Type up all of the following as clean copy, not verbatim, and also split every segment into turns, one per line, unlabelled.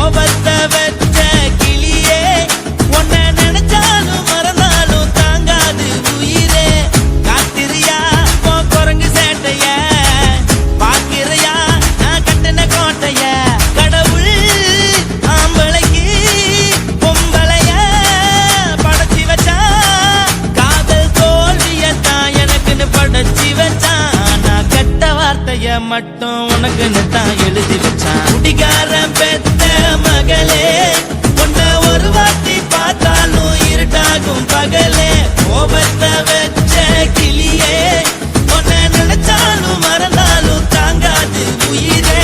கோபத்தை வச்ச கிளியே உன்னை நினைச்சாலும் மறந்தாலும் தாங்காது உயிரே காத்திரியா உன் குரங்கு சேட்டைய பாக்கிறையா நான் கட்டின கோட்டைய கடவுள் ஆம்பளைக்கு பொம்பளைய படைச்சி வச்சா காதல் தோல்வியத்தான் எனக்குன்னு படைச்சி வச்சான் நான் கெட்ட வார்த்தைய மட்டும் உனக்குன்னு தான் எழுதி வச்சான் குடிகாரன் பெத்த மகளே உன்னை ஒரு வாட்டி பார்த்தாலும் இருட்டாகும் பகலே கோபத்தை வச்ச கிளியே உன்னை நினைச்சாலும் மறந்தாலும் தாங்காது உயிரே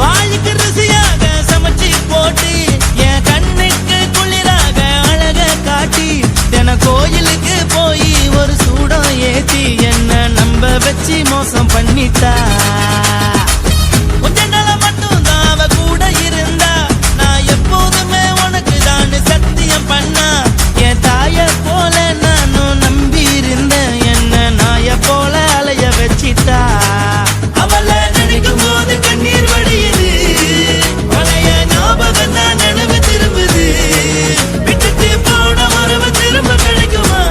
வாய்க்கு ருசியாக சமைச்சு போட்டு என் கண்ணுக்கு குளிராக அழக காட்டி தின கோயிலுக்கு போய் ஒரு சூடம் ஏத்தி என்ன நம்ப வச்சு மோசம் பண்ணிட்டா கொஞ்ச நாள மட்டும் தான் அவ கூட இருந்தா நான் எப்போதுமே உனக்கு தான் சத்தியம் பண்ணா என் தாய போல நானும் நம்பி இருந்தேன் என்ன நாய போல அலைய வச்சிட்டா அவளை நினைக்கும் போது கண்ணீர் வடியுது பழைய ஞாபகம் தான் நினைவு திரும்புது விட்டுட்டு போன உறவு திரும்ப கிடைக்குமா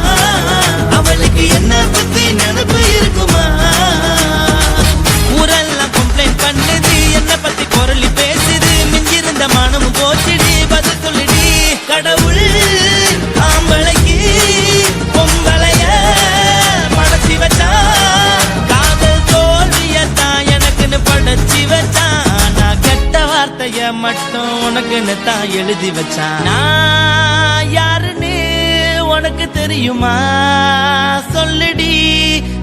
அவளுக்கு என்ன பத்தி நினைப்பு இருக்குமா ஊரெல்லாம் கம்ப்ளைண்ட் பண்ணுது என்ன பத்தி குரலி பேசுது மிஞ்சிருந்த மனமும் போச்சுடி பதில் சொல்லிடி கடவுள் ஆம்பளைக்கு பொம்பளைய படைச்சி வச்சா காதல் தோல்வியத்தான் எனக்குன்னு படைச்சி வச்சான் நான் கெட்ட வார்த்தைய மட்டும் உனக்குன்னு தான் எழுதி வச்சான் நான் யாருன்னு உனக்கு தெரியுமா சொல்லுடி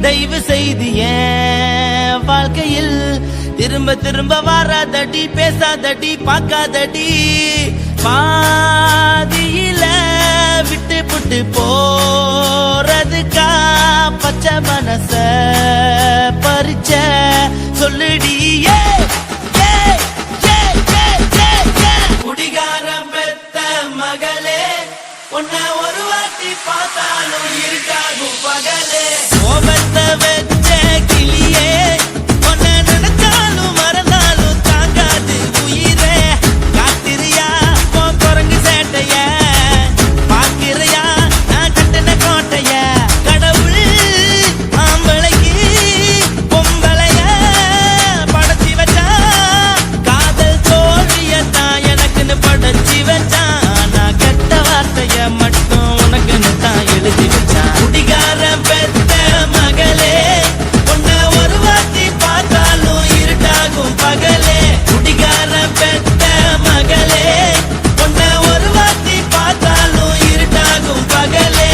தயவு செய்து என் வாழ்க்கையில் திரும்ப திரும்ப வராதடி பேசாதடி பார்க்காதடி பாதியில விட்டு புட்டு போறதுக்கா பச்சை மனச பறிச்ச சொல்லுடி குடிகாரம் பெத்த மகளே உன்னை ஒரு வாட்டி பார்த்தாலும் இருக்காகும் பகலே கோபத்தை வச்ச கிளியே உன்னை நினைச்சாலும் மறந்தாலும் தாங்காது உயிரே காத்திரியா உன் குரங்கு சேட்டைய பாக்கிறையா நான் கட்டின கோட்டைய கடவுள் ஆம்பளைக்கு பொம்பளைய படைச்சி வச்சா காதல் தோல்வியத்தான் எனக்குன்னு படைச்சி வச்சான் நான் கெட்ட வார்த்தைய மட்டும் உனக்குன்னு தான் எழுதி வச்சான் குடிகாரன் பெத்த மகளே உன்னை ஒரு வாட்டி பார்த்தாலும் இருட்டாகும் பகலே குடிகாரன் பெத்த மகளே உன்னை ஒரு வாட்டி பார்த்தாலும் இருட்டாகும் பகலே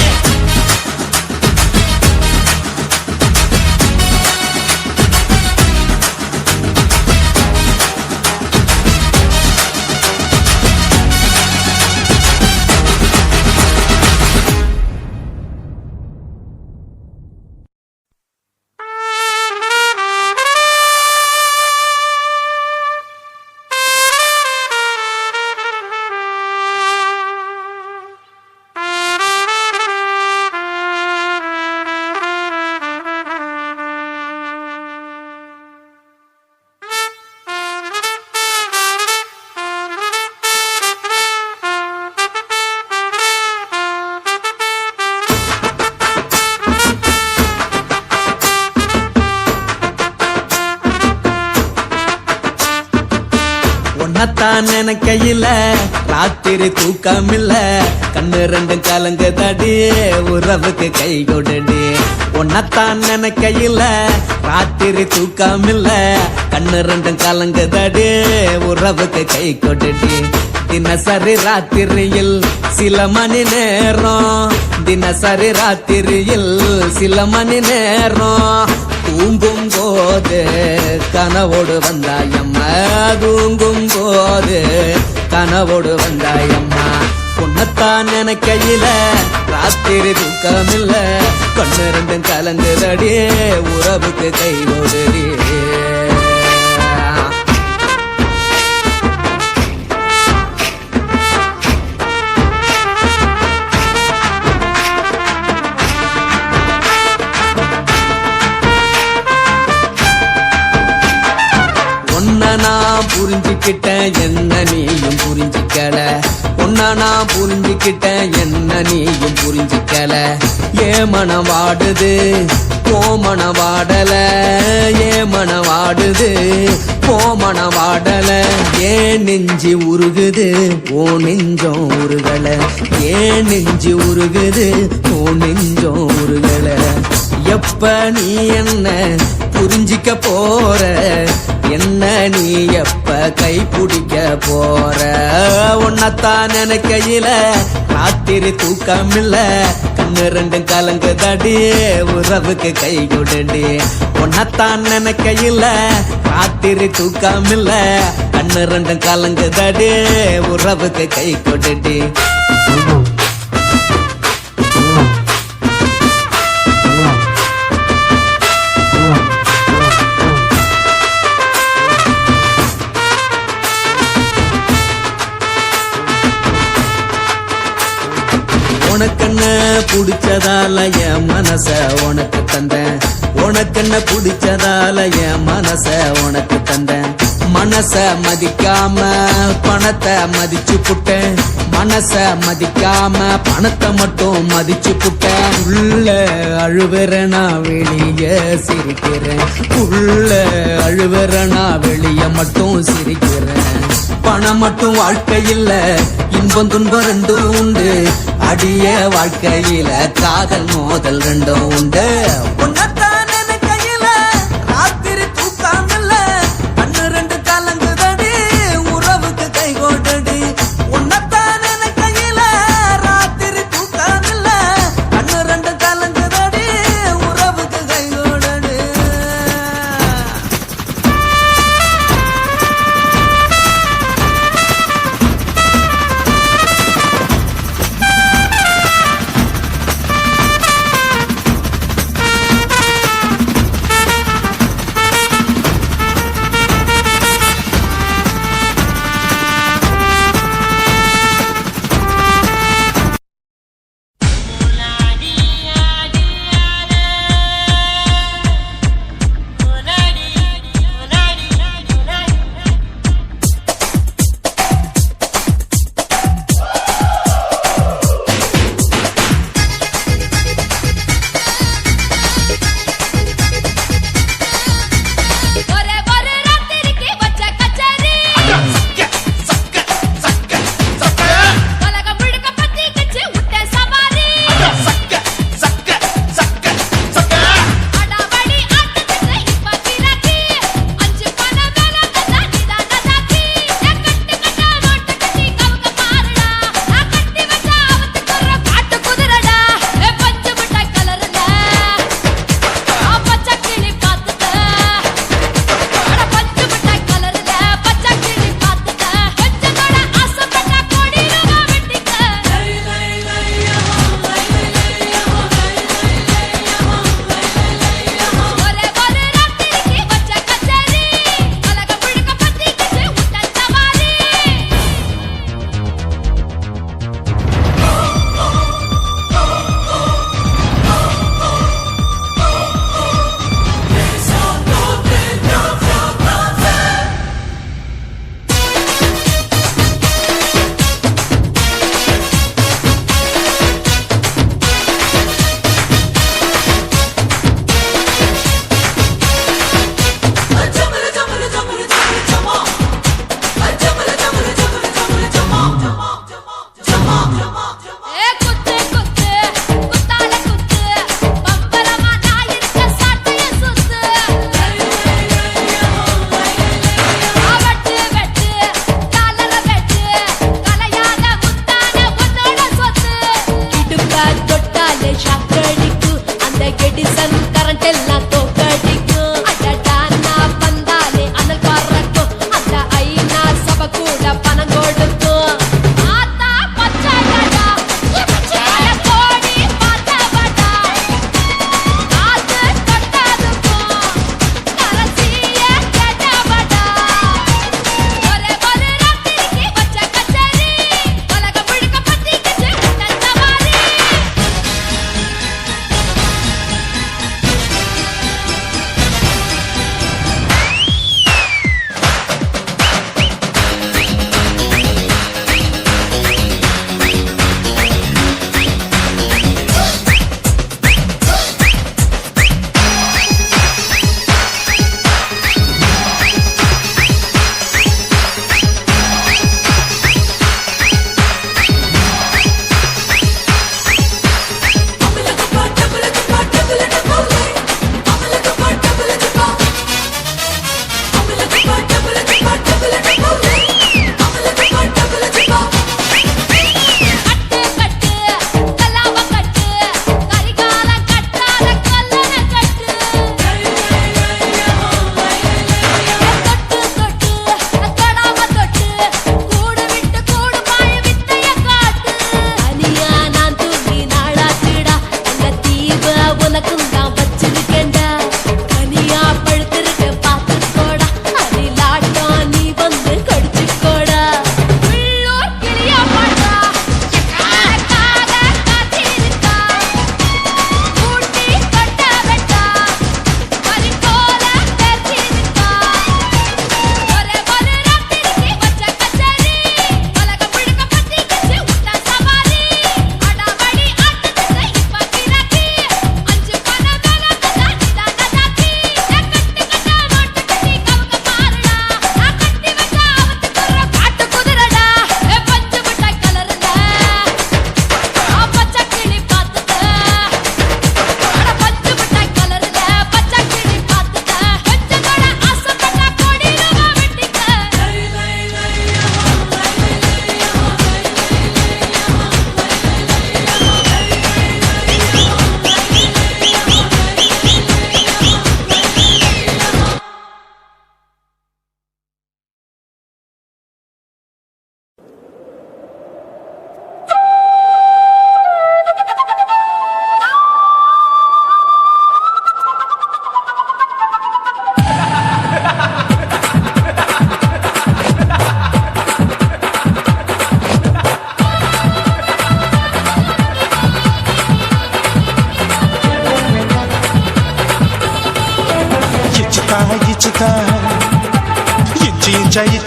உன்னத்தான் நினைக்கையில ராத்திரி தூக்கமில்ல கண்ணு ரெண்டும் கலங்குதடி உறவுக்கு கை கொடுடி உன்னத்தான் நினைக்கையில ராத்திரி தூக்கமில்ல கண்ணு ரெண்டும் கலங்குதடி உறவுக்கு கை கொடுடி தினசரி ராத்திரியில் சில மணி நேரம் தினசரி ராத்திரியில் சில மணி நேரம் தூங்கும் போது கனவோடு வந்தாயம்மா தூங்கும் போது கனவோடு வந்தாயம்மா உன்னத்தான் நினைக்கையில ராத்திரி தூக்கமில்ல கண்ணு ரெண்டும் கலங்குதடி உறவுக்கு கை ஓடுடி புரிஞ்சுக்கிட்டேன் என்ன நீயும் புரிஞ்சிக்கல உன்ன நான் புரிஞ்சுக்கிட்டேன் என்ன நீயும் புரிஞ்சிக்கல ஏ மனம் வாடுது ஓ மனம் வாடல ஏ மனம் வாடுது ஓ மனம் வாடல ஏன் நெஞ்சு உருகுது ஓ நெஞ்சம் உருகல ஏன் நெஞ்சு உருகுது ஓ நெஞ்சம் உருகல எப்ப நீ என்ன புரிஞ்சிக்க போற என்ன நீ எப்ப கை பிடிக்க போற உன்னத்தான் நினைக்கையில ராத்திரி தூக்கம் இல்ல கண்ணு ரெண்டும் கலங்குதடி உறவுக்கு கை கொடுடி உன்னத்தான் நினைக்கையில ராத்திரி தூக்கம் இல்ல கண்ணு ரெண்டும் கலங்குதடி உறவுக்கு கை கொடுடி உனக்கென்ன பிடிச்சதால என் மனச உனக்கு தந்தேன் உனக்கென்ன பிடிச்சதால என் மனச உனக்கு தந்தேன் மனச மதிக்காம பணத்தை மதிச்சு புட்டேன் மனச மதிக்காம பணத்தை மட்டும் மதிச்சு புட்டேன் உள்ள அழுவுறனா வெளிய சிரிக்கிறேன் உள்ள அழுவுறனா வெளிய மட்டும் சிரிக்கிறேன் பணம் மட்டும் வாழ்க்கை இல்ல இன்பம் துன்பம் ரெண்டும் உண்டு அடிய வாழ்க்கையில காதல் மோதல் ரெண்டும் உண்டு உன்னத்தான் நினைக்கையில ராத்திரி தூக்கம் இல்ல கண்ணு ரெண்டு கலங்குதடி உறவுக்கு கை கோட்டடி உன்னத்தான் நினைக்கையில ராத்திரி தூக்கம் இல்ல கண்ணு ரெண்டு கலங்குதடி உறவுக்கு கை கோட்டடி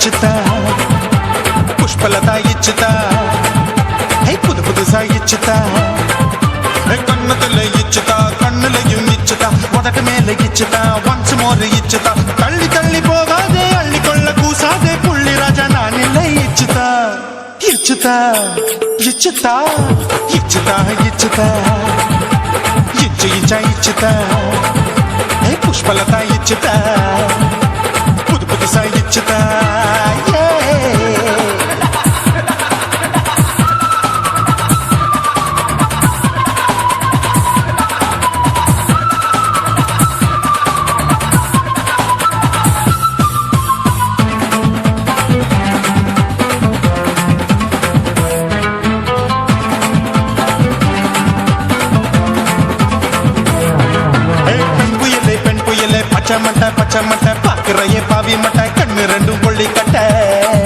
இச்சுதா புஷ்பலதா இச்சுதா புது புதுசா இச்சுதா கண்ணத்துல இச்சுதா கண்ணுலையும் இச்சுதா உதட்டு மேல இச்சுதா ஒன்ஸ் மோர் இச்சுதா தள்ளி தள்ளி போகாதே அள்ளி கொள்ள கூசாதே புள்ளி ராஜா நான் இல்லை இச்சுதா இச்சுதா இச்சுதா இச்சுதா இச்சுதா இச்சு இச்சா இச்சுதா புஷ்பலதா இச்சுதா புது புதுசா இச்சுதா பச்சை மட்டை பாக்குறையே பாவி மட்டை கண்ணு ரெண்டும் கொள்ளி கட்ட